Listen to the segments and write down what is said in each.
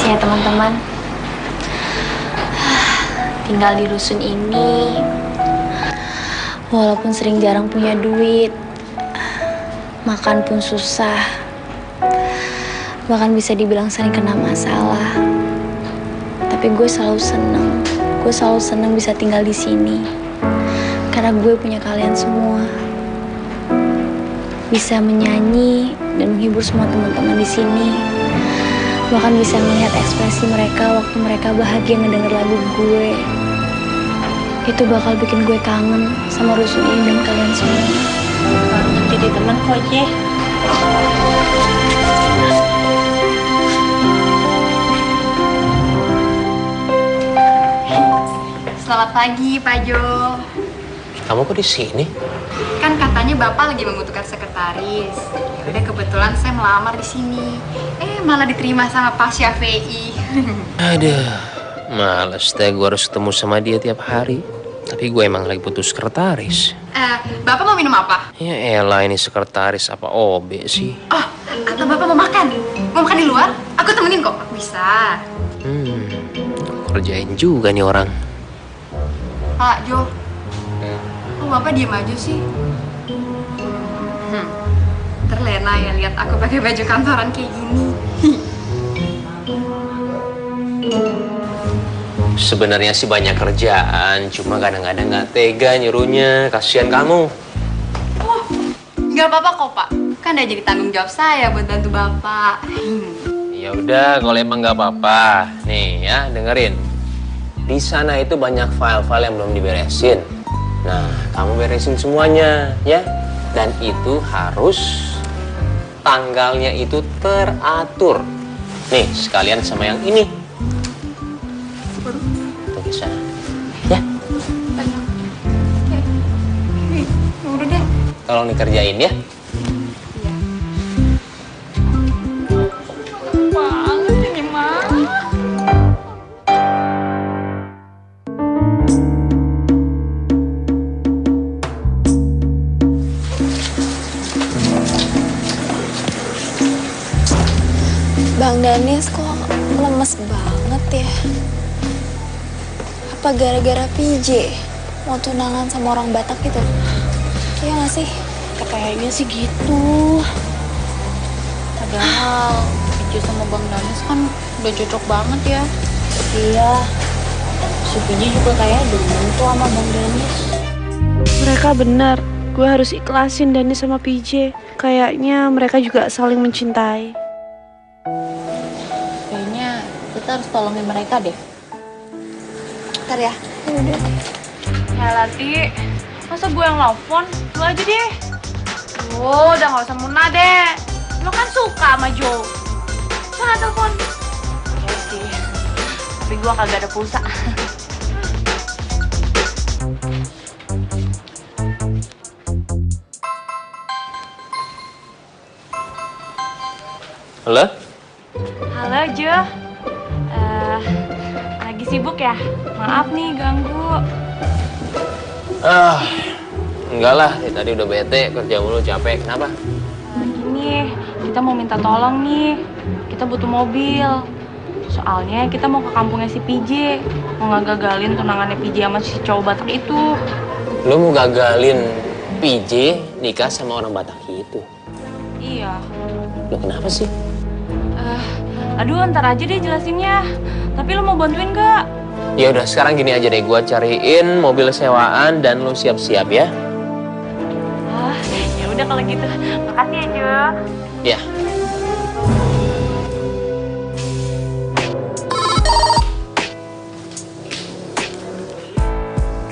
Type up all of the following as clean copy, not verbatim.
Makasih ya teman-teman. Tinggal di rusun ini, walaupun sering jarang punya duit, makan pun susah, bahkan bisa dibilang sering kena masalah. Tapi gue selalu seneng bisa tinggal di sini, karena gue punya kalian semua. Bisa menyanyi dan menghibur semua teman-teman di sini. Bahkan bisa melihat ekspresi mereka waktu mereka bahagia ngedenger lagu gue. Itu bakal bikin gue kangen sama rusun ini dan kalian semua. Jadi teman kok, Je. Selamat pagi, Pak Jo. Kamu kok di sini? Kan katanya Bapak lagi membutuhkan sekretaris. Ya udah kebetulan saya melamar di sini. Malah diterima sama Pak Syafi'i. Aduh, males deh gue harus ketemu sama dia tiap hari. Tapi gue emang lagi butuh sekretaris. Bapak mau minum apa? Ya elah, ini sekretaris apa OB sih? Oh, atau Bapak mau makan? Mau makan di luar? Aku temenin kok, aku bisa. Kerjain juga nih orang. Pak Jo, kok Bapak diem aja sih? Terlena ya lihat aku pakai baju kantoran kayak gini. Sebenarnya sih banyak kerjaan, cuma kadang-kadang nggak tega nyuruhnya. Kasihan kamu. Oh, nggak apa-apa kok Pak. Kan udah jadi tanggung jawab saya buat bantu Bapak. Ya udah, kalau emang nggak apa-apa, nih ya dengerin. Di sana itu banyak file-file yang belum diberesin. Nah, kamu beresin semuanya, ya. Dan itu harus tanggalnya itu teratur. Nih, sekalian sama yang ini. Tuh bisa. Ya. Udah deh. Tolong dikerjain ya. Iya. Banget ini mah. Bang Danis kok lemes banget ya? Apa gara-gara PJ mau tunangan sama orang Batak gitu? Iya gak sih? Kayaknya sih gitu. Padahal PJ sama Bang Danis kan udah cocok banget ya. Iya. Si PJ juga kayaknya demen tuh sama Bang Danis. Mereka benar. Gue harus ikhlasin Danis sama PJ. Kayaknya mereka juga saling mencintai. Kayaknya kita harus tolongin mereka deh. Ntar ya. Udah. Ya Lati, masa gue yang nelfon? Lu aja deh. Udah gak usah Muna deh. Lo kan suka sama Joe. Sana telepon. Oke sih. Tapi gue kagak ada pulsa. Halo? Halo Jo. Lagi sibuk ya? Maaf nih ganggu. Enggak lah, tadi udah bete, kerja mulu, capek. Kenapa? Gini, kita mau minta tolong nih. Kita butuh mobil. Soalnya kita mau ke kampungnya si PJ. Mau ngagagalin tunangannya PJ sama si cowok Batak itu. Lu mau gagalin PJ nikah sama orang Batak itu? Iya. Lu kenapa sih? Aduh, ntar aja deh jelasinnya. Tapi lo mau bantuin gak? Ya udah, sekarang gini aja deh, gua cariin mobil sewaan dan lu siap-siap ya. Ya udah kalau gitu. Makasih ya, Jo. Ya.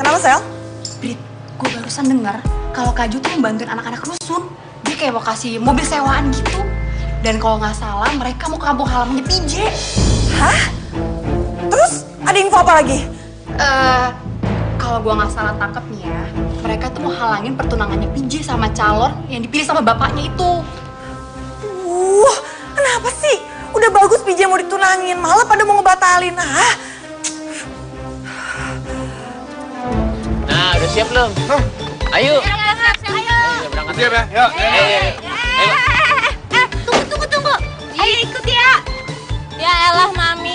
Kenapa, Sel? Brit, gue barusan denger kalau Kak Jo tuh membantuin anak-anak rusun. Dia kayak mau kasih mobil sewaan gitu. Dan kalau nggak salah, mereka mau ke kampung halamannya PJ. Hah? Terus ada info apa lagi? Kalau gue nggak salah tangkap nih ya, mereka tuh mau halangin pertunangannya PJ sama calon yang dipilih sama bapaknya itu. Kenapa sih? Udah bagus PJ mau ditunangin, malah pada mau ngebatalin. Hah? Nah, udah siap belum? Ayo. Ayo. Berangkat. Siap ya? Yuk. Tunggu. Ayo ikut ya. Ya elah Mami.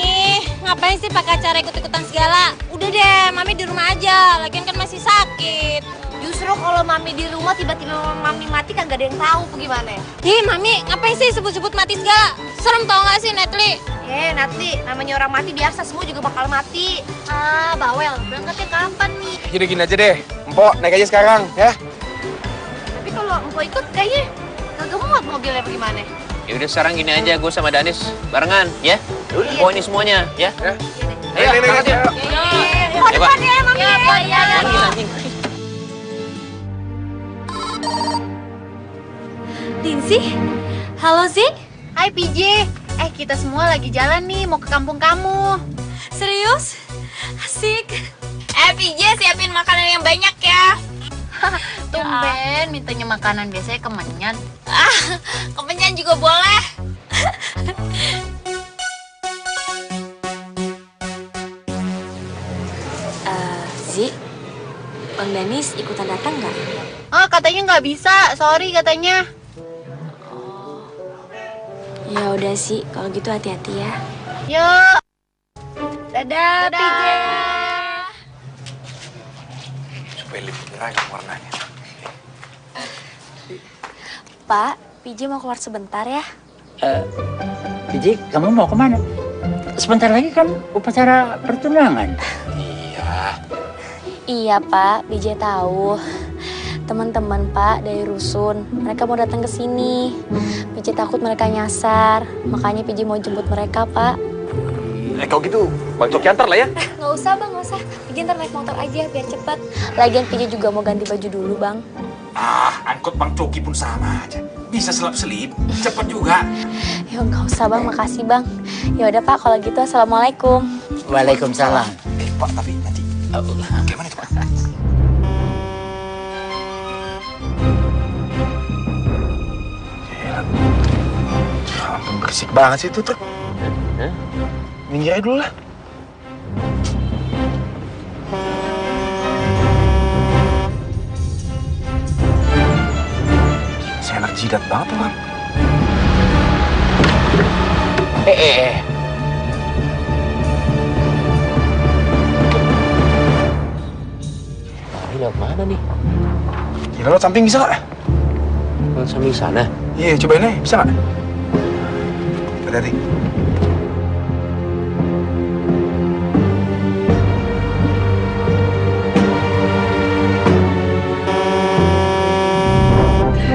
ngapain sih pakai acara ikut-ikutan segala? Udah deh, Mami di rumah aja. Lagian kan masih sakit. Justru kalau Mami di rumah tiba-tiba Mami mati kagak ada yang tahu gimana. Ih, Mami ngapain sih sebut-sebut mati segala? Serem tau gak sih, Netli? Natli, namanya orang mati biasa, semua juga bakal mati. Ah, bawel, berangkatnya kapan nih? Jadi gini aja deh, Mpok naik aja sekarang ya. Tapi kalau Empok ikut kayaknya kagak muat mobilnya bagaimana? Ya udah sekarang gini aja, gue sama Danis barengan ya. Bawa ini semuanya ya. Ayo, Naik, berangkat ayo. yuk. Oh, depan ya, Mami. Iya. Anjing, anjing. Dinsi? Halo, Zik? Hai PJ, kita semua lagi jalan nih mau ke kampung kamu. Serius? Asik. PJ siapin makanan yang banyak ya. Tumben, mintanya makanan biasanya kemenyan. Kemenyan juga boleh. Zik, Bang Danis ikutan datang nggak? Katanya nggak bisa, sorry katanya. Ya udah sih, kalau gitu hati-hati ya. Yuk. Dadah, PJ. Supaya lebih beragam warnanya. Pak, PJ mau keluar sebentar ya. Jadi kamu mau kemana? Sebentar lagi kan upacara pertunangan. Iya Pak, PJ tahu. Teman-teman Pak dari Rusun, mereka mau datang ke sini. PJ takut mereka nyasar, makanya PJ mau jemput mereka Pak. Kalau gitu, Bang Coki antar lah ya. Nggak usah Bang, nggak usah. PJ ntar naik motor aja biar cepat. Lagian PJ juga mau ganti baju dulu Bang. Angkot Bang Coki pun sama aja. Bisa selip-selip, cepat juga. Ya nggak usah Bang, makasih Bang. Ya udah Pak, kalau gitu assalamualaikum. Waalaikumsalam. Pak, tapi nanti gimana itu Pak? Ampun berisik banget sih itu truk. Minggir aja dulu lah. Si anak jidat banget tuh kan. Ini lewat mana nih? Gila lo samping bisa nggak? Lewat samping sana. Iya, cobain aja, bisa nggak? Hati-hati.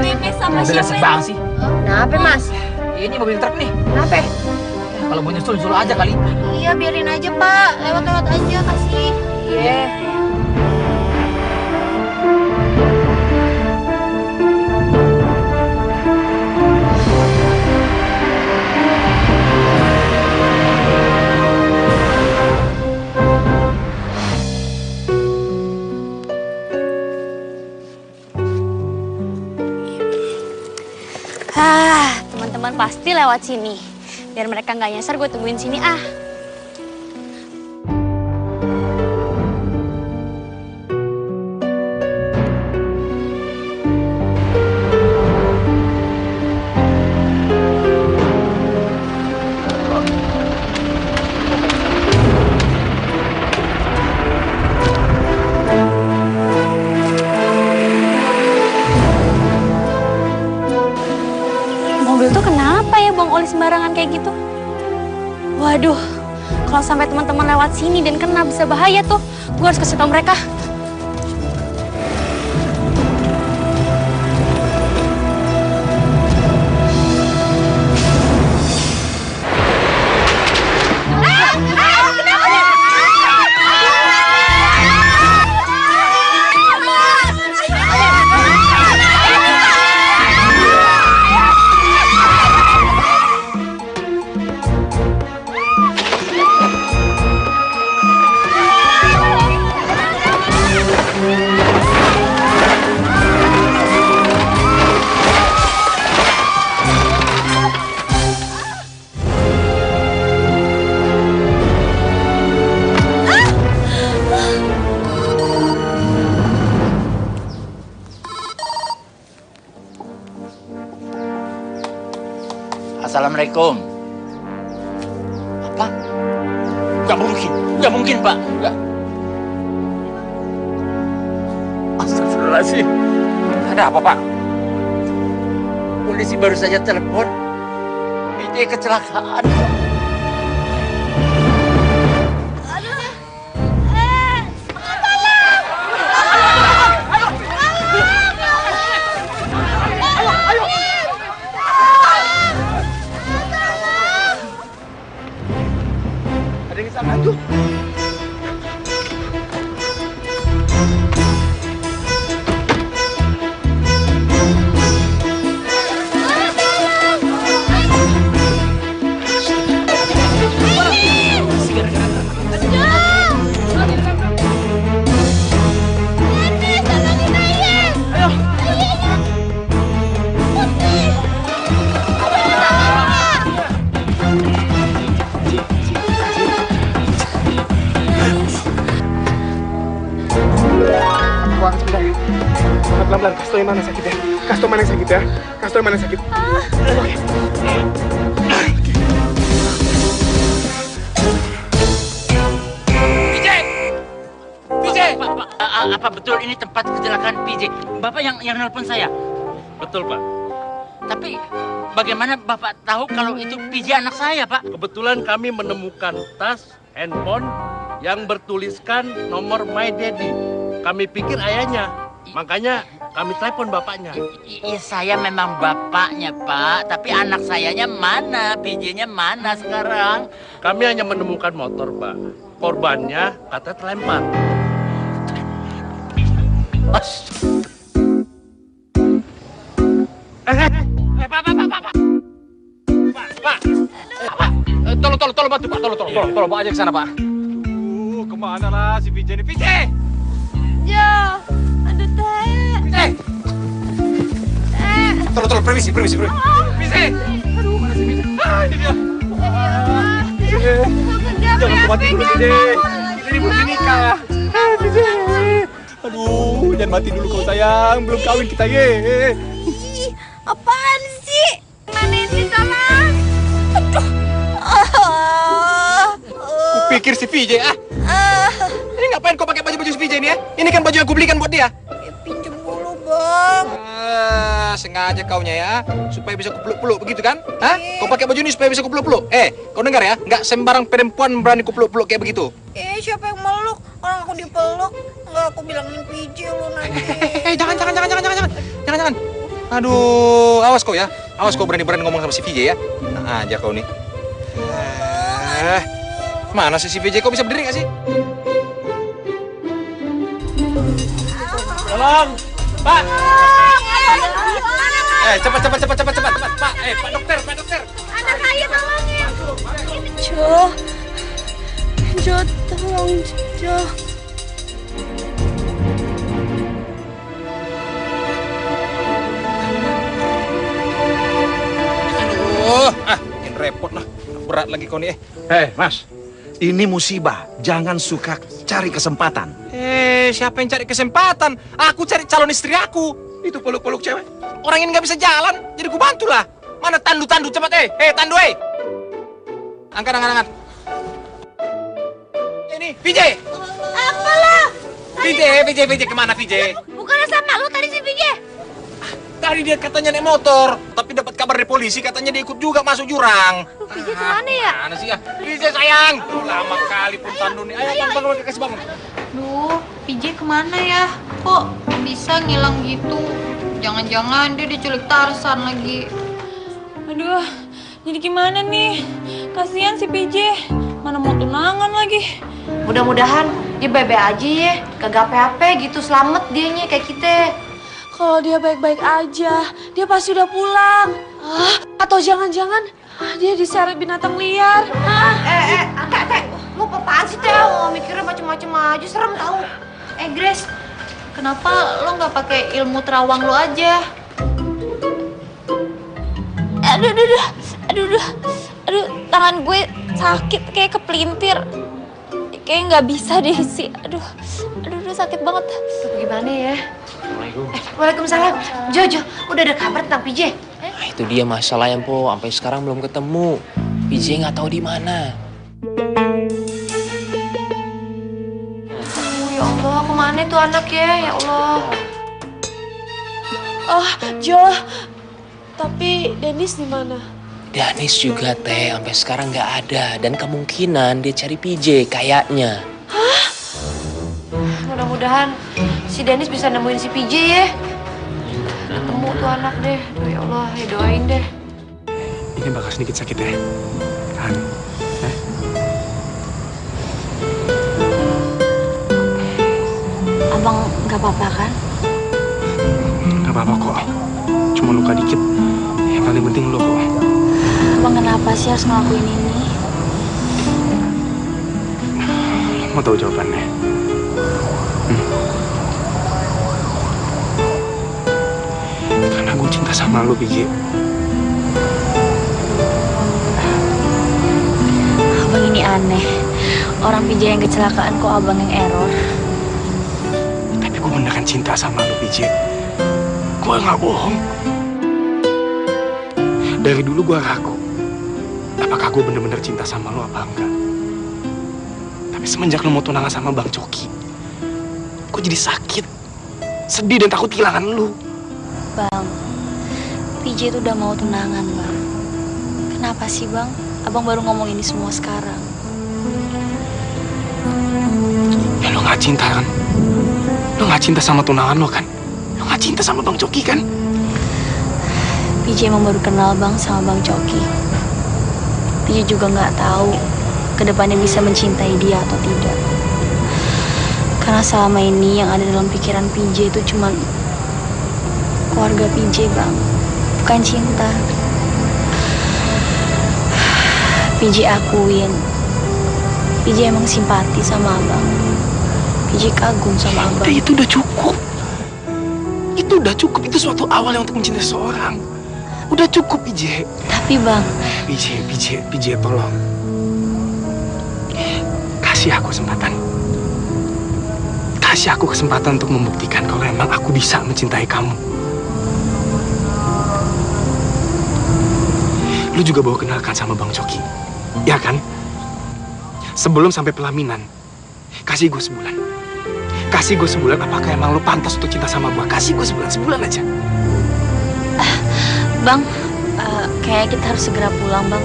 Memes sama Mobilnya siapa? sebang sih. Kenapa Mas? Ini mobil truk nih. Kenapa? Ya, kalau mau nyusul aja kali. Iya biarin aja Pak, lewat-lewat aja kasih. Iya. Teman-teman pasti lewat sini. Biar mereka nggak nyasar, gue tungguin sini ah. Mobil tuh kenapa ya buang oli sembarangan kayak gitu? Waduh, kalau sampai teman-teman lewat sini dan kena bisa bahaya tuh. Gue harus kasih tau mereka. Assalamualaikum. Apa? Nggak mungkin. Nggak mungkin, Pak. Nggak. Astagfirullahaladzim. Ada apa, Pak? Polisi baru saja telepon. PJ kecelakaan. Ada yang sama tuh. Pelan-pelan, kasih tau yang mana sakit ya. Kasih tau mana yang sakit ya. Kasih tau yang mana yang sakit. Oke. PJ! PJ! Pak, apa betul ini tempat kecelakaan PJ? Bapak yang nelpon saya? Betul, Pak. Tapi bagaimana Bapak tahu kalau itu PJ anak saya, Pak? Kebetulan kami menemukan tas, handphone yang bertuliskan nomor My Daddy. Kami pikir ayahnya, makanya kami telepon bapaknya. Iya, saya memang bapaknya, Pak. Tapi anak sayanya mana? PJ-nya mana sekarang? Kami hanya menemukan motor, Pak. Korbannya kata terlempar. Pak. Tolong bantu, Pak. Tolong bawa aja ke sana, Pak. Kemana lah si PJ ini? PJ! Jo, aduh teh. PJ! Tolong, permisi. PJ! Aduh, mana si PJ? Ini dia. PJ! Jangan mati dulu, PJ. Ini belum nikah. PJ! Aduh, jangan mati dulu kau sayang. Belum kawin kita, ye. Apaan sih? Mana ini salah? Aduh. Kupikir si PJ, Ini ngapain kau pakai baju si PJ ini ya? Ini kan baju yang kubelikan buat dia. Pinjem dulu, Bang. Sengaja kaunya ya, supaya bisa kupeluk-peluk begitu kan? Hah? Kau pakai baju ini supaya bisa kupeluk-peluk. Kau dengar ya? Nggak sembarang perempuan berani kupeluk-peluk kayak begitu. Siapa yang meluk? Orang aku dipeluk. Nggak, aku bilangin PJ lu nanti. Jangan. Aduh, awas kau ya. Awas kau berani-berani ngomong sama si PJ ya. Nah, aja kau nih. Mana sih si PJ? Kau bisa berdiri nggak sih? Tolong, Pak. Cepat. Pak, Pak dokter. Anak saya tolongin. Jo, tolong Jo. Aduh, makin repot lah. Berat lagi kau nih. Mas. Ini musibah. Jangan suka cari kesempatan. Siapa yang cari kesempatan? Aku cari calon istri aku. Itu peluk-peluk cewek. Orang ini nggak bisa jalan, jadi ku bantulah. Mana tandu cepat, tandu, Angkat. Ini, PJ. Apalah? PJ, kemana PJ? Bukannya sama lu tadi si PJ? Tadi dia katanya naik motor, tapi dapat kabar dari polisi katanya dia ikut juga masuk jurang. PJ kemana ya? Mana sih ya? PJ sayang. Lama kali pun tandu nih. Ayo, bangun, kasih bangun. Duh, PJ kemana ya? Kok bisa ngilang gitu? Jangan-jangan dia diculik Tarzan lagi. Aduh, jadi gimana nih? Kasihan si PJ, mana mau tunangan lagi. Mudah-mudahan dia baik-baik aja ya, kagak apa-apa gitu, selamat dianya kayak kita. Kalau dia baik-baik aja, dia pasti udah pulang. Atau jangan-jangan dia diseret binatang liar. Teh, lu apaan sih Teh? Mikirnya macem-macem aja, serem tau. Grace, kenapa lo nggak pakai ilmu terawang lo aja? Aduh, tangan gue sakit kayak kepelintir. Kayak nggak bisa deh sih. Aduh, sakit banget. Gimana ya? Waalaikumsalam. Jo, udah ada kabar tentang PJ? Nah, itu dia masalahnya, Po. Sampai sekarang belum ketemu. PJ nggak tahu di mana. aneh tuh anak ya Allah. Oh, Jo. Tapi Dennis di mana? Dennis juga teh sampai sekarang nggak ada dan kemungkinan dia cari PJ kayaknya. Hah? Mudah-mudahan si Dennis bisa nemuin si PJ ya. Ketemu tuh anak deh. Aduh ya Allah, ya doain deh. Ini bakal sedikit sakit ya. Kan? Abang nggak apa-apa kan? Gak apa-apa kok. Cuma luka dikit. Yang paling penting lo kok. Abang kenapa sih harus ngelakuin ini? Mau tahu jawabannya? Karena gue cinta sama lo, Pigi. Abang ini aneh. Orang PJ yang kecelakaan kok abang yang error. Tapi gue beneran cinta sama lo, Pigi. Gue gak bohong. Dari dulu gue ragu. Apakah gue bener-bener cinta sama lo apa enggak? Tapi semenjak lo mau tunangan sama Bang Coki, gue jadi sakit, sedih dan takut kehilangan lo. Bang, PJ itu udah mau tunangan, Bang. Kenapa sih, Bang? Abang baru ngomong ini semua sekarang. Ya lo gak cinta kan? Lo gak cinta sama tunangan lo kan? Lo gak cinta sama Bang Coki kan? PJ emang baru kenal Bang sama Bang Coki. PJ juga nggak tahu kedepannya bisa mencintai dia atau tidak. Karena selama ini yang ada dalam pikiran PJ itu cuma keluarga PJ, Bang, bukan cinta. PJ akuin, PJ emang simpati sama Abang. PJ kagum sama Abang. Itu udah cukup. Itu udah cukup. Itu suatu awal yang untuk mencintai seseorang. Udah cukup, PJ. Tapi, Bang, PJ, tolong. Kasih aku kesempatan. Kasih aku kesempatan untuk membuktikan kalau emang aku bisa mencintai kamu. Lu juga bawa kenalkan sama Bang Coki, ya kan? Sebelum sampai pelaminan, kasih gue sebulan. Kasih gue sebulan, apakah emang lu pantas untuk cinta sama gue? Kasih gue sebulan aja. Bang, kayaknya kita harus segera pulang, Bang.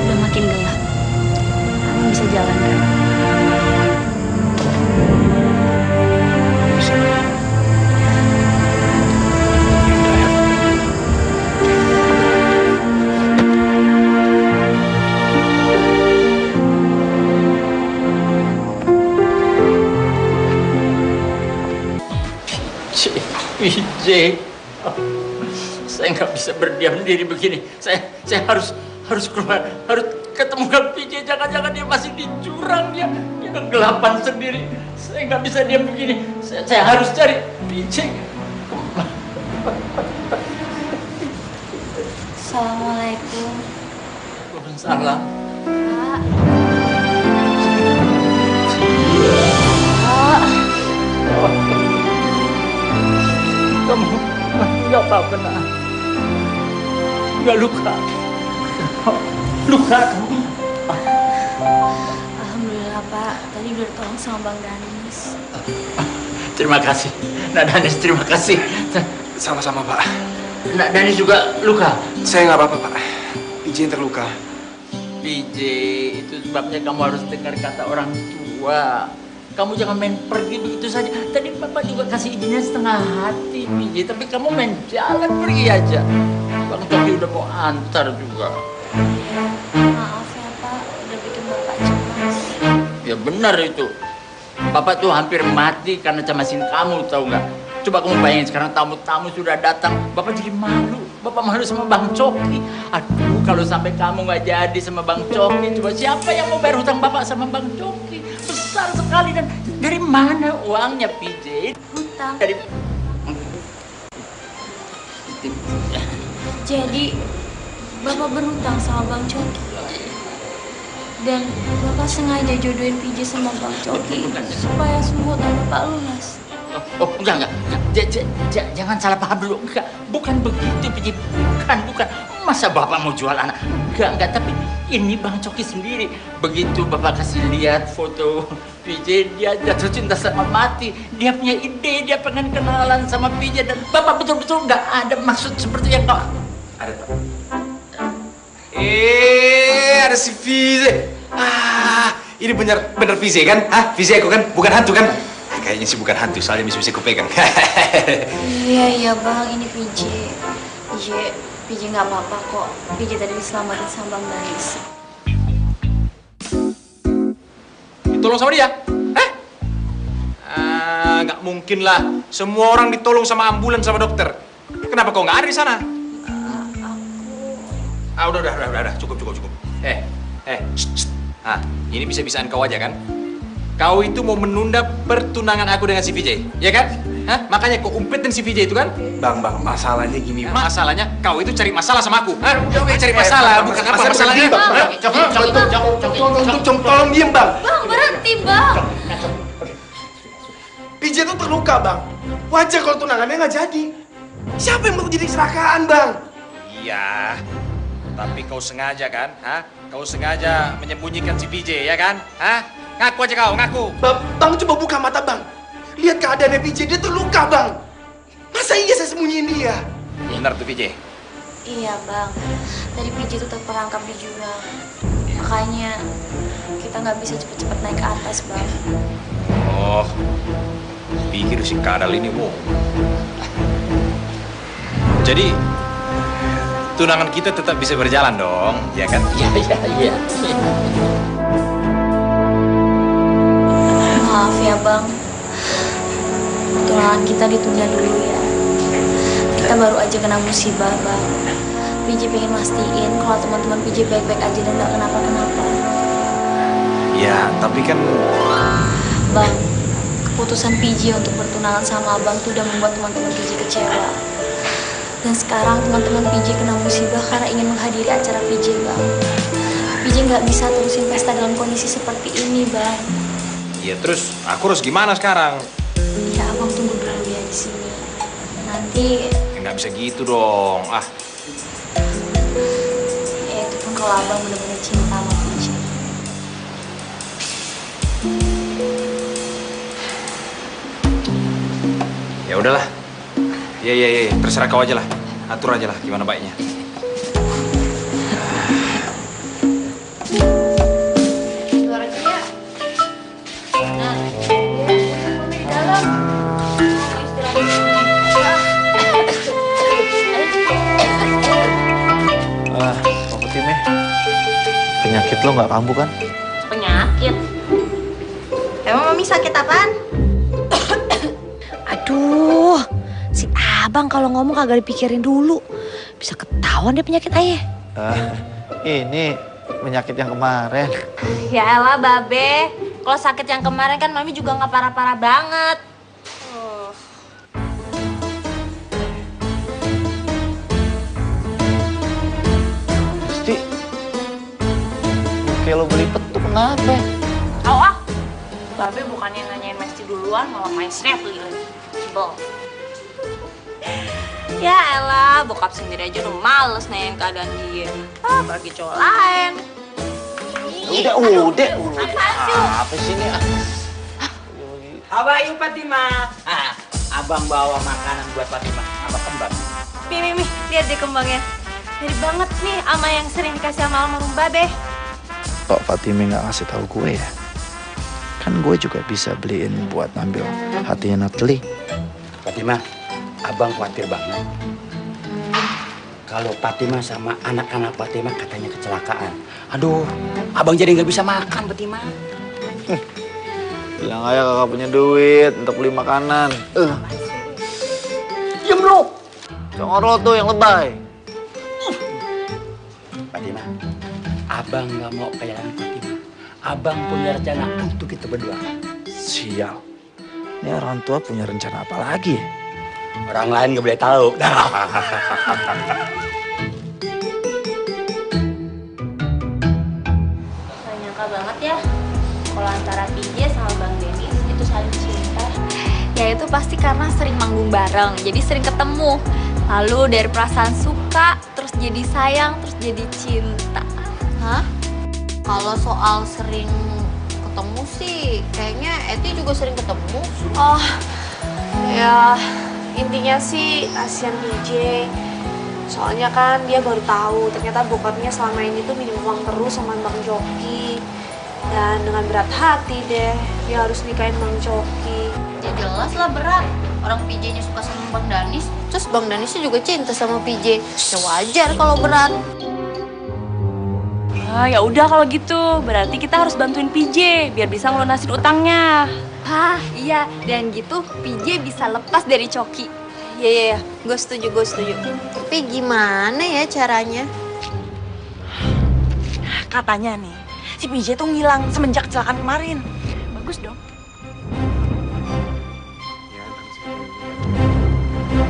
Udah makin gelap. Abang bisa jalan, kan? Bisa. PJ, saya nggak bisa berdiam diri begini. Saya harus keluar, harus ketemu dengan PJ. Jangan-jangan dia masih di jurang, dia kegelapan sendiri. Saya nggak bisa diam begini. Saya harus cari PJ. Assalamualaikum. Waalaikumsalam. Kamu nggak apa-apa, nak? Nggak luka? Luka kamu? Alhamdulillah, Pak. Tadi udah ditolong sama Bang Danis. Terima kasih, Nak Danis. Terima kasih. Sama-sama, Pak. Nak Danis juga luka? Saya nggak apa-apa, Pak. PJ yang terluka. PJ, itu sebabnya kamu harus dengar kata orang tua. Kamu jangan main pergi begitu saja. Tadi Bapak juga kasih izinnya setengah hati, PJ. Tapi kamu main jalan pergi aja. Bang Coki udah mau antar juga. Maaf ya, Pak. Udah bikin Bapak cemas. Ya benar itu. Bapak tuh hampir mati karena cemasin kamu, tahu nggak? Coba kamu bayangin sekarang tamu-tamu sudah datang. Bapak jadi malu. Bapak malu sama Bang Coki. Aduh, kalau sampai kamu nggak jadi sama Bang Coki, coba siapa yang mau bayar hutang Bapak sama Bang Coki? Besar sekali. Dan dari mana uangnya, PJ? Hutang. Dari... Jadi, Bapak berhutang sama Bang Coki. Dan Bapak sengaja jodohin PJ sama Bang Coki supaya semua hutang Bapak lunas. Oh, enggak. Jangan salah paham dulu. Enggak, bukan begitu, PJ. Bukan. bukan. Masa Bapak mau jual anak? Enggak, tapi ini Bang Coki sendiri. Begitu Bapak kasih lihat foto PJ, dia jatuh cinta sama Mati. Dia punya ide, dia pengen kenalan sama PJ. Dan Bapak betul-betul nggak ada maksud seperti yang kau... Ada, Pak. Ada si Fize. Ini bener Fize kan? Fize aku kan? Bukan hantu kan? Kayaknya sih bukan hantu, soalnya bisa aku pegang. Iya Bang, ini PJ. PJ nggak apa-apa kok. PJ tadi diselamatin sama Bang Danis. Ditolong sama dia? Nggak mungkin lah. Semua orang ditolong sama ambulan sama dokter. Kenapa kau nggak ada di sana? Udah, cukup. Ini bisa-bisaan kau aja kan? Kau itu mau menunda pertunangan aku dengan si VJ, ya kan? Makanya kau umpetin si VJ itu kan? Bang, masalahnya gini. Masalahnya kau itu cari masalah sama aku. Kau cari masalah, bukan apa masalahnya? Tolong diem, Bang. Bang, berhenti, Bang. PJ tuh terluka, Bang. Wajar kalau tunangannya nggak jadi. Siapa yang mau jadi kecelakaan, Bang? Iya, tapi kau sengaja kan? Kau sengaja menyembunyikan si PJ, ya kan? Ngaku aja kau, ngaku. Bang, coba buka mata, Bang. Lihat keadaannya PJ, dia terluka, Bang. Masa iya saya sembunyiin dia? Benar tuh PJ. Iya Bang, tadi PJ itu terperangkap di jurang. Makanya kita nggak bisa cepet-cepet naik ke atas Bang. Oh, pikir si kadal ini wow. Jadi tunangan kita tetap bisa berjalan dong, ya kan? Iya. Maaf ya Bang, tunangan kita ditunda dulu ya. Kita baru aja kena musibah Bang. PJ pengen mastiin kalau teman-teman PJ baik-baik aja dan gak kenapa-kenapa. Ya, tapi kan... Bang, keputusan PJ untuk bertunangan sama Abang tuh udah membuat teman-teman PJ kecewa. Dan sekarang teman-teman PJ kena musibah karena ingin menghadiri acara PJ Bang. PJ nggak bisa terusin pesta dalam kondisi seperti ini Bang. Ya terus aku harus gimana sekarang? Ya Abang tunggu dulu ya di sini. Nanti... Ya, nggak bisa gitu dong. Ya itu pun kalau Abang benar-benar cinta sama PJ. Ya udahlah. Iya, terserah kau aja lah. Atur aja lah gimana baiknya. Keluar aja ya. Nah, di dalam. Mau istirahat. Pak Fatime, penyakit lo nggak kambuh kan? Penyakit? Emang Mami sakit apaan? Aduh, si Abang kalau ngomong kagak dipikirin dulu. Bisa ketahuan deh penyakit ayah. Ini penyakit yang kemarin. Ya elah, Babe. Kalau sakit yang kemarin kan Mami juga nggak parah-parah banget. Pasti kayak lo belipet tuh kenapa? Tahu Babe bukannya nanyain Mesti duluan, malah main snaply lagi. Sebel. Ya elah, bokap sendiri aja udah males nanyain keadaan dia. Bagi cowok lain. Udah. Apa sih ini? How are you, Fatima? Abang bawa makanan buat Fatima. Apa kembang? Mimi, lihat deh kembangnya. Mirip banget nih sama yang sering dikasih sama almarhum Babe. Kok Fatime nggak ngasih tahu gue ya? Kan gue juga bisa beliin buat ngambil hatinya Natalie. Fatima, abang khawatir banget. Kalau Fatima sama anak-anak Fatima katanya kecelakaan. Aduh, abang jadi nggak bisa makan, Fatima. Bilang aja kakak punya duit untuk beli makanan. Diam lu. Congor lo tuh yang lebay. Fatima, abang nggak mau kehilangan Fatima. Abang punya rencana untuk kita berdua. Sial. Ini orang tua punya rencana apa lagi ya? Orang lain nggak boleh tahu. Gak nyangka banget ya, kalau antara PJ sama Bang Denis itu saling cinta. Ya itu pasti karena sering manggung bareng, jadi sering ketemu. Lalu dari perasaan suka, terus jadi sayang, terus jadi cinta. Hah? Kalau soal sering ketemu sih, kayaknya Eti juga sering ketemu. Oh, ya intinya sih kasihan PJ. Soalnya kan dia baru tahu ternyata bokapnya selama ini tuh minjem uang terus sama Bang Joki. Dan dengan berat hati deh, dia harus nikahin Bang Joki. Ya jelas lah berat. Orang PJ-nya suka sama Bang Danis, terus Bang Danisnya juga cinta sama PJ. Ya wajar kalau berat. Ya udah kalau gitu, berarti kita harus bantuin PJ biar bisa ngelunasin utangnya. Hah, iya. Dan gitu PJ bisa lepas dari Coki. Iya, gue setuju. Tapi gimana ya caranya? Katanya nih, si PJ tuh ngilang semenjak kecelakaan kemarin. Bagus dong.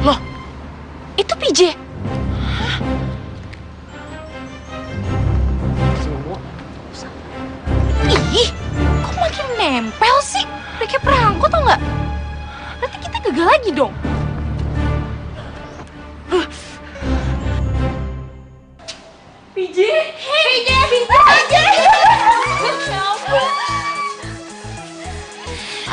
Loh, itu PJ? Ih, kok makin nempel sih? Udah kayak perangko tau nggak? Berarti kita gagal lagi dong. PJ! PJ!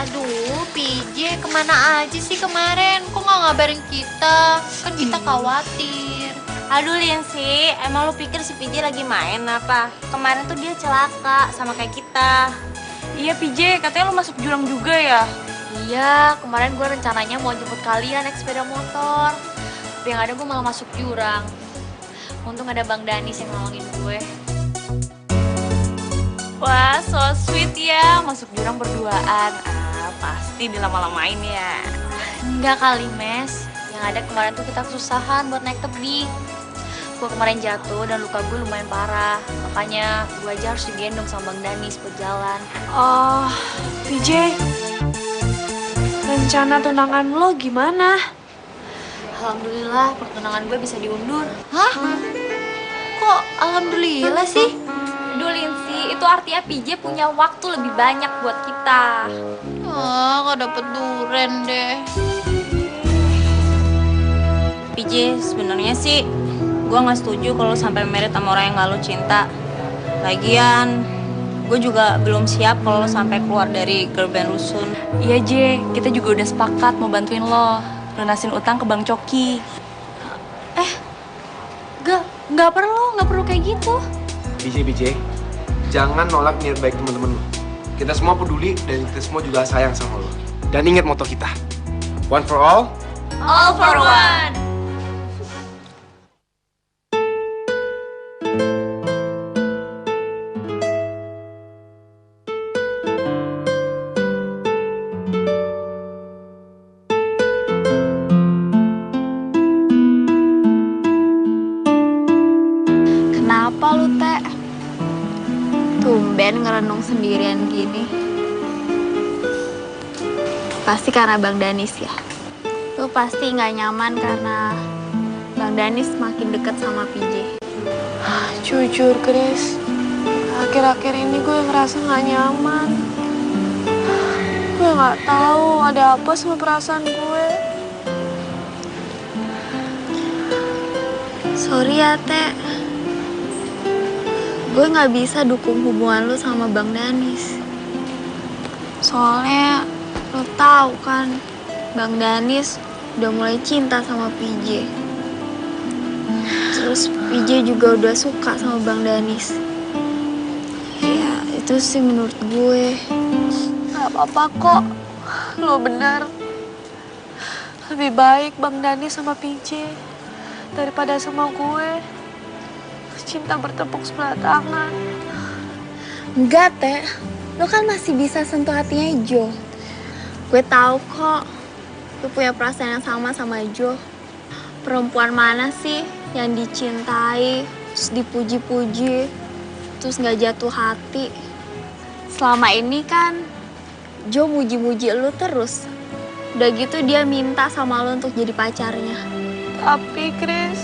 Aduh, PJ kemana aja sih kemarin? Kok nggak ngabarin kita? Kan kita khawatir. Aduh Lindsay, emang lu pikir si PJ lagi main apa? Kemarin tuh dia celaka sama kayak kita. Iya PJ, katanya lu masuk jurang juga ya? Iya, kemarin gue rencananya mau jemput kalian naik sepeda motor. Tapi yang ada gue malah masuk jurang. Untung ada Bang Danis yang nolongin gue. Wah, so sweet ya, masuk jurang berduaan. Pasti dilama-lamain ya. Enggak kali, Mes. Yang ada kemarin tuh kita kesusahan buat naik tebing. Gue kemarin jatuh dan luka gue lumayan parah. Makanya gue aja harus digendong sama Bang Danis buat jalan. Oh, PJ, rencana tunangan lo gimana? Alhamdulillah pertunangan gue bisa diundur. Hah? Kok alhamdulillah sih? Aduh Lindsay, itu artinya PJ punya waktu lebih banyak buat kita. Nggak dapet duren deh. PJ, sebenarnya sih gue nggak setuju kalau sampai married sama orang yang nggak lo cinta. Lagian, gue juga belum siap kalau sampai keluar dari girl band rusun. Iya J, kita juga udah sepakat mau bantuin lo lunasin utang ke Bang Coki. Nggak perlu kayak gitu. BJ, jangan nolak niat baik teman-teman lo. Kita semua peduli dan kita semua juga sayang sama lo. Dan ingat moto kita, one for all, all for one. Kenapa lu, Teh? Tumben ngerenung sendirian gini. Pasti karena Bang Danis ya? Lu pasti nggak nyaman karena Bang Danis makin deket sama PJ. Jujur, Chris, akhir-akhir ini gue ngerasa nggak nyaman. Gue nggak tahu ada apa sama perasaan gue. Sorry ya, Teh. Gue nggak bisa dukung hubungan lu sama Bang Danis. Soalnya lu tahu kan, Bang Danis udah mulai cinta sama PJ. Terus PJ juga udah suka sama Bang Danis. Ya, itu sih menurut gue. Gak apa-apa kok, lo benar. Lebih baik Bang Danis sama PJ daripada sama gue. Cinta bertepuk sebelah tangan. Enggak, Teh. Lo kan masih bisa sentuh hatinya Jo. Gue tahu kok, lo punya perasaan yang sama Jo. Perempuan mana sih yang dicintai, terus dipuji-puji, terus nggak jatuh hati? Selama ini kan Jo muji-muji lo terus. Udah gitu dia minta sama lo untuk jadi pacarnya. Tapi Chris,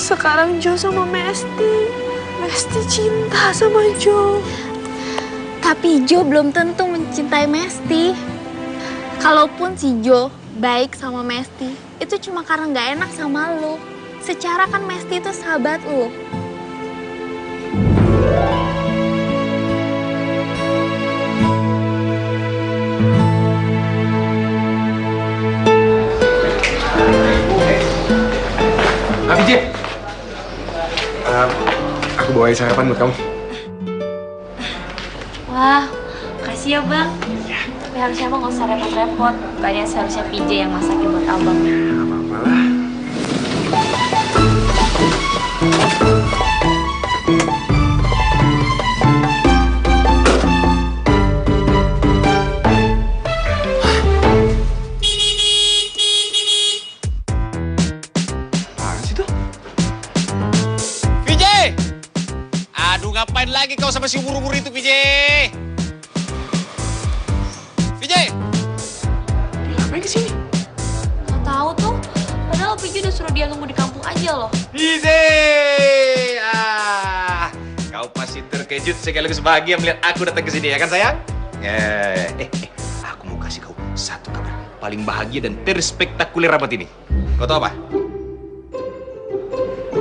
sekarang Jo sama Mesti cinta sama Jo. Tapi Jo belum tentu mencintai Mesti. Kalaupun si Jo baik sama Mesti, itu cuma karena nggak enak sama lu. Secara kan Mesti itu sahabat lu. Vijay, aku bawain sarapan buat kamu. Wah, makasih ya Bang. Tapi harusnya Abang nggak usah repot-repot. Bukannya seharusnya PJ yang masakin buat Abang. Nggak apa-apa lah. Ngapain lagi kau sama si buru-buru itu, PJ? PJ! Ngapain kesini? Nggak tahu tuh. Padahal PJ udah suruh dia nunggu di kampung aja loh. PJ! Kau pasti terkejut sekaligus bahagia melihat aku datang ke sini, ya kan sayang? Aku mau kasih kau satu kabar paling bahagia dan terspektakuler abad ini. Kau tahu apa?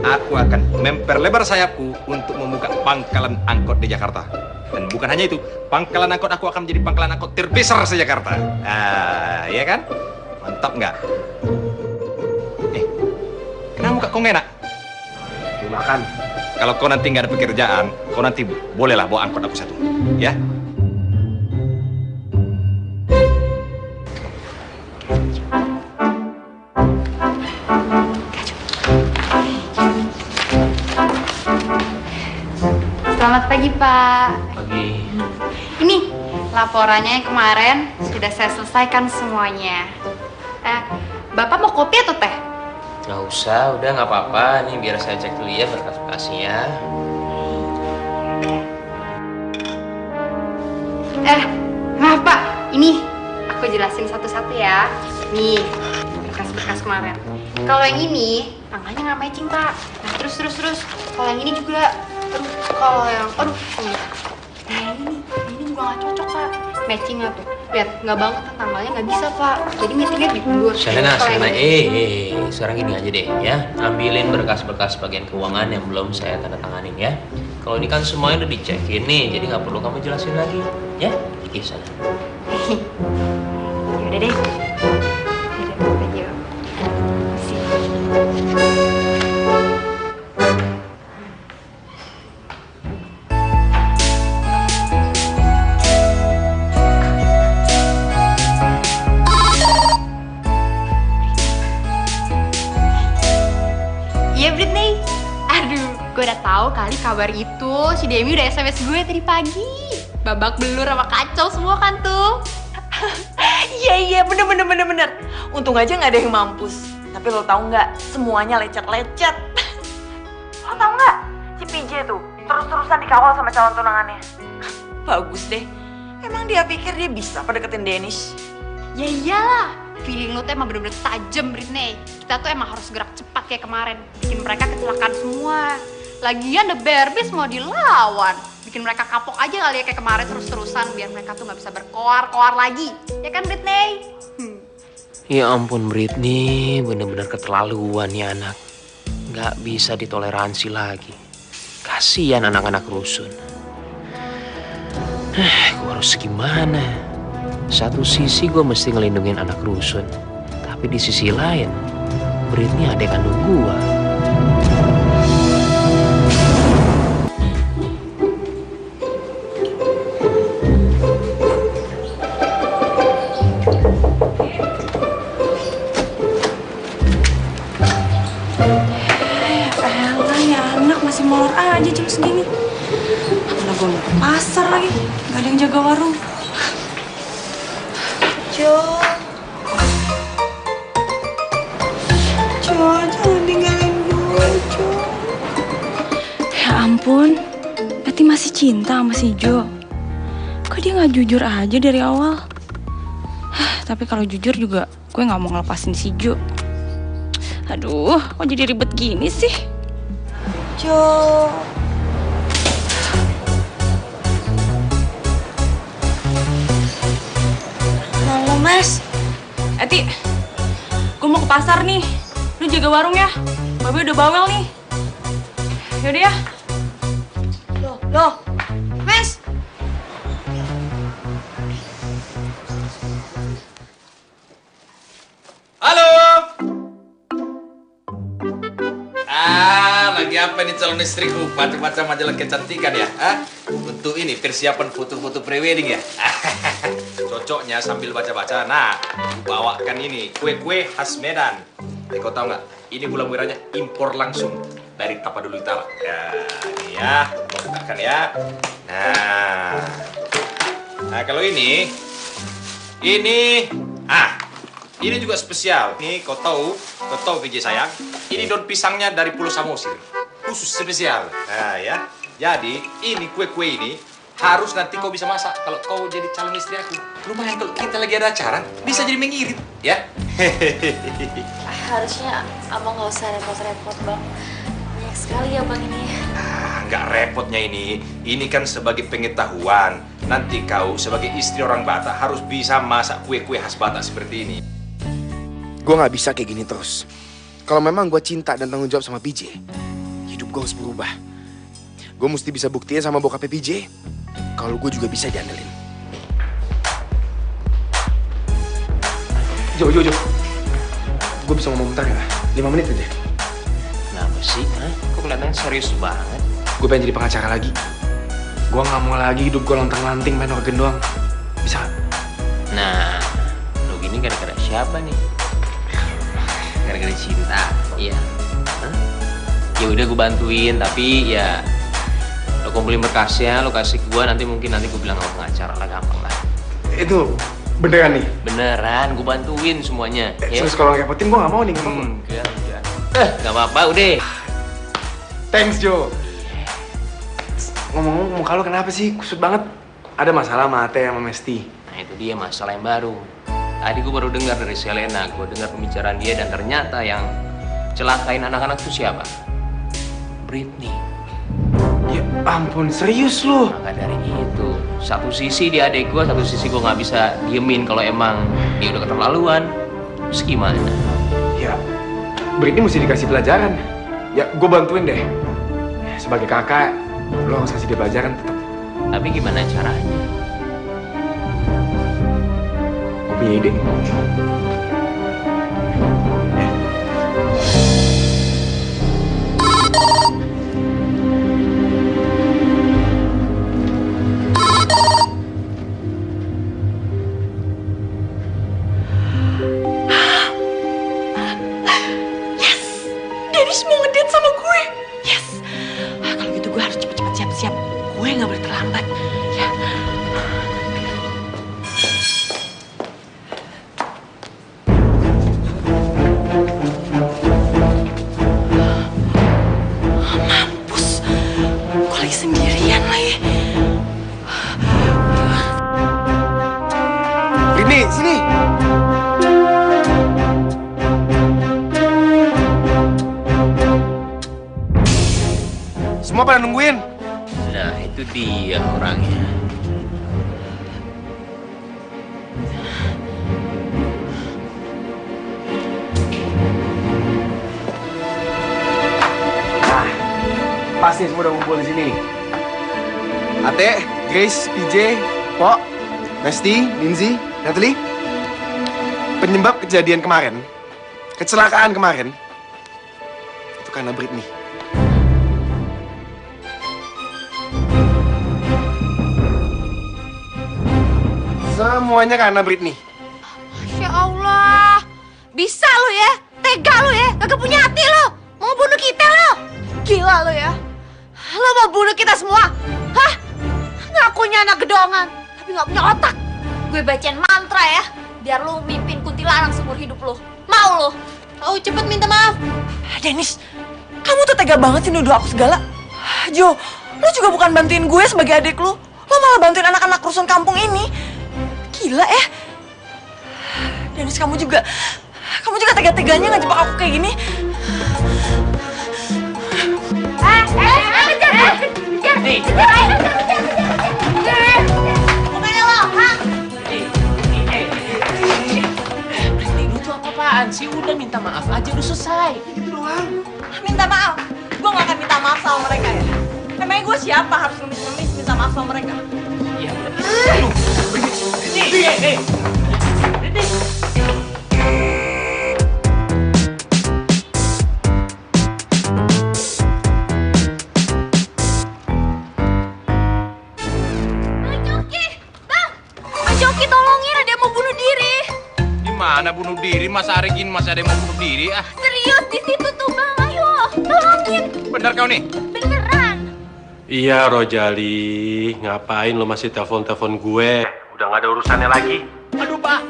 Aku akan memperlebar sayapku untuk membuka pangkalan angkot di Jakarta. Dan bukan hanya itu, pangkalan angkot aku akan menjadi pangkalan angkot terbesar se-Jakarta. Iya kan? Mantap nggak? Kenapa muka kau nggak enak? Makan. Kalau kau nanti nggak ada pekerjaan, kau nanti bolehlah bawa angkot aku satu. Ya? Selamat pagi, Pak. Pagi. Ini laporannya yang kemarin sudah saya selesaikan semuanya. Bapak mau kopi atau teh? Nggak usah, udah nggak apa-apa. Nih biar saya cek dulu ya berkas-berkasnya. Maaf Pak, ini aku jelasin satu-satu ya. Nih, berkas-berkas kemarin. Kalau yang ini, namanya nggak matching Pak. Nah terus. Kalau yang ini juga, Nah ini juga nggak cocok Pak. Matchingnya tuh, lihat nggak banget kan tanggalnya nggak bisa Pak. Jadi meetingnya diundur. Selena, sekarang gini aja deh ya. Ambilin berkas-berkas bagian keuangan yang belum saya tanda tanganin ya. Kalau ini kan semuanya udah dicekin nih, jadi nggak perlu kamu jelasin lagi ya. Pergi sana. Yaudah deh. Iya Britney. Aduh, gue udah tahu kali kabar itu. Si Demi udah SMS gue tadi pagi. Babak belur sama kacau semua kan tuh. Iya, bener. Untung aja nggak ada yang mampus. Tapi lo tau nggak, semuanya lecet-lecet. Lo tau nggak, si PJ tuh terus-terusan dikawal sama calon tunangannya. Bagus deh, emang dia pikir dia bisa deketin Deniz? Ya iyalah, feeling lo tuh emang bener-bener tajam Britney. Kita tuh emang harus gerak cepat kayak kemarin. Bikin mereka kecelakaan semua. Lagian The Barbies mau dilawan. Bikin mereka kapok aja kali ya kayak kemarin terus-terusan. Biar mereka tuh gak bisa berkoar-koar lagi. Ya kan Britney? Ya ampun Britney, bener-bener keterlaluan ya anak. Nggak bisa ditoleransi lagi. Kasihan anak-anak rusun. Gue harus gimana? Satu sisi gue mesti ngelindungin anak rusun. Tapi di sisi lain, Britney adik kandung gue. Masih molor aja jam segini. Mana gue mau ke pasar lagi, gak ada yang jaga warung. Jo, jangan tinggalin gue, Jo. Ya ampun, berarti masih cinta sama si Jo. Kok dia gak jujur aja dari awal? Tapi kalau jujur juga, gue gak mau ngelepasin si Jo. Aduh, kok jadi ribet gini sih? Jo. Halo Mas. Eti, gue mau ke pasar nih. Lu jaga warung ya. Babe udah bawel nih. Yaudah ya. Loh, Mes. Halo. Lagi apa nih calon istriku? Baca-baca majalah kecantikan ya? Untuk ini persiapan foto-foto prewedding ya? Cocoknya sambil baca-baca. Nah, bawakan ini kue-kue khas Medan. Kau tahu nggak? Ini gula merahnya impor langsung dari Tapaduli Utara. Ya, ini ya, bukakan ya. Nah kalau ini juga spesial. Nih, kau tahu PJ sayang, ini daun pisangnya dari Pulau Samosir, khusus spesial. Nah ya, jadi ini kue-kue ini harus nanti kau bisa masak kalau kau jadi calon istri aku. Lumayan kalau kita lagi ada acara, bisa jadi mengirit, ya. Harusnya abang nggak usah repot-repot, Bang. Banyak sekali ya, Bang, ini. Nggak repotnya ini kan sebagai pengetahuan. Nanti kau sebagai istri orang Batak harus bisa masak kue-kue khas Batak seperti ini. Gue nggak bisa kayak gini terus. Kalau memang gue cinta dan tanggung jawab sama PJ, hidup gue harus berubah. Gue mesti bisa buktiin sama bokapnya PJ kalau gue juga bisa diandelin. Jo. Gue bisa ngomong bentar ya? 5 menit aja. Kenapa sih? Kok kelihatannya serius banget? Gue pengen jadi pengacara lagi. Gue nggak mau lagi hidup gue lontang-lanting main organ doang. Bisa? Nah, lo gini gara-gara siapa nih? Gara-gara cinta, iya. Ya udah gue bantuin, tapi ya lo kumpulin berkasnya, lo kasih ke gue, nanti gue bilang sama pengacara lah, gampang lah. Itu beneran nih? Beneran, gue bantuin semuanya. Terus kalau ngerepotin gue nggak mau nih, nggak apa-apa. Enggak. Nggak apa-apa, udah. Thanks, Jo. Ngomong-ngomong, muka lo kenapa sih? Kusut banget. Ada masalah sama Ate sama Mesti? Nah itu dia masalah yang baru. Tadi gue baru dengar dari Selena, gue dengar pembicaraan dia dan ternyata yang celakain anak-anak itu siapa? Britney. Ya ampun, serius lu? Maka dari itu, satu sisi dia adik gue, satu sisi gue nggak bisa diemin kalau emang dia udah keterlaluan. Terus gimana? Ya, Britney mesti dikasih pelajaran. Ya, gue bantuin deh. Sebagai kakak, lo harus kasih dia pelajaran tetap. Tapi gimana caranya? Gue punya ide. Dennis mau ngedate sama gue. Yes. Kalau gitu gue harus cepet-cepet siap-siap. Gue nggak boleh terlambat. Ya. Mampus. Gue lagi sendirian lagi. Britney, sini. Semua pada nungguin. Nah, itu dia orangnya. Nah, pasti semua udah ngumpul di sini. Ate, Grace, PJ, Pok, Mesti, Lindsay, Natalie. Penyebab kejadian kemarin, kecelakaan kemarin, itu karena Britney. Semuanya karena Britney. Masya Allah. Bisa lo ya? Tega lo ya? Gak punya hati lo? Mau bunuh kita lo? Gila lo ya? Lo mau bunuh kita semua? Hah? Ngakunya anak gedongan, tapi gak punya otak. Gue bacain mantra ya, biar lo mimpin kuntilanak seumur hidup lo. Mau lo? Oh, cepet minta maaf. Dennis, kamu tuh tega banget sih nuduh aku segala. Jo, lo juga bukan bantuin gue sebagai adik lo. Lo malah bantuin anak-anak rusun kampung ini. Gila ya. Dennis, kamu juga tega-teganya ngejebak aku kayak gini. Britney, lu tuh apa-apaan sih? sih udah minta maaf aja, udah selesai. Gitu doang. Minta maaf? Gue gak akan minta maaf sama mereka ya. Emangnya gue siapa harus ngemis-ngemis minta maaf sama mereka? Iya. Joki, tolongin, ada yang mau bunuh diri. Gimana bunuh diri? Masa hari gini masih ada yang mau bunuh diri? Ah, Serius, di situ tuh bang, ayo, tolongin. bener kau nih? Beneran. Iya, Rojali. Ngapain lo masih telepon-telepon gue? Udah nggak ada urusannya lagi. Aduh, Pak.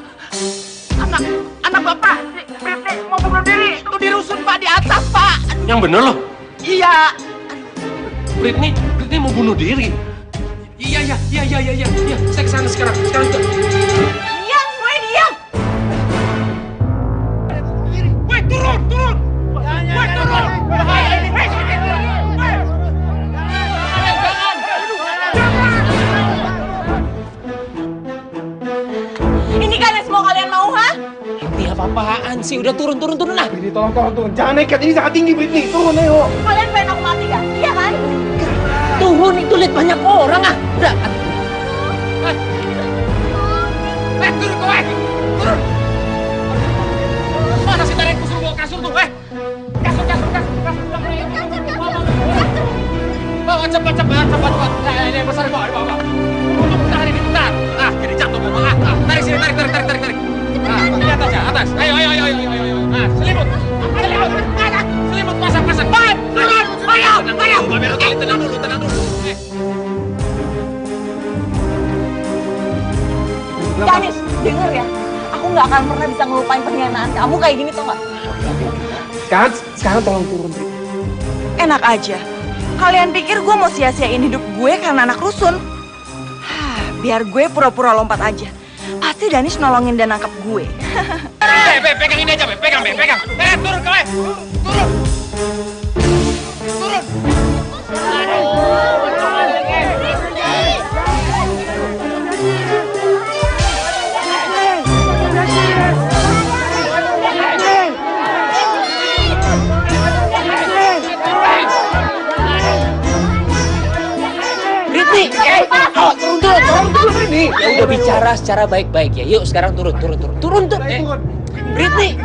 Anak Bapak mau bunuh diri. Tuh dirusun, Pak, di atas, Pak. Yang bener lo? Iya. Britney mau bunuh diri. Iya. Saya kesana sekarang juga. Diam, gue diam. Woi, turun! Woi, turun! Ini kan yang semua kalian mau, ha? Ini apa-apaan sih? Udah turun lah. Britney, tolong turun. Jangan nekat, ini sangat tinggi Britney. Turun, ayo. Kalian pengen aku mati gak? Iya kan? Turun, itu lihat banyak orang ah. Udah. Turun kau, turun! Mana si tarik suruh bawa kasur tuh, Kasur. Bawa cepat. Ini besar bawa. Bentar ini, bentar. Ah, jadi jatuh bawa. Tarik sini, tarik. Ah, di atas. Ayo. Ah, selimut. Selimut pasang. Baik, turun. Ayo. Tenang dulu. Danis, denger ya. Aku gak akan pernah bisa ngelupain pengkhianatan kamu kayak gini, tau gak? Sekarang tolong turun, Britney. Enak aja. Kalian pikir gue mau sia-siain hidup gue karena anak rusun? Biar gue pura-pura lompat aja. Pasti Danis nolongin dan nangkep gue. Pegang ini aja, pegang. Turun kau, turun. Turun Britney. Ya udah bicara secara baik-baik ya. Yuk sekarang turun. Britney. Turun Britney.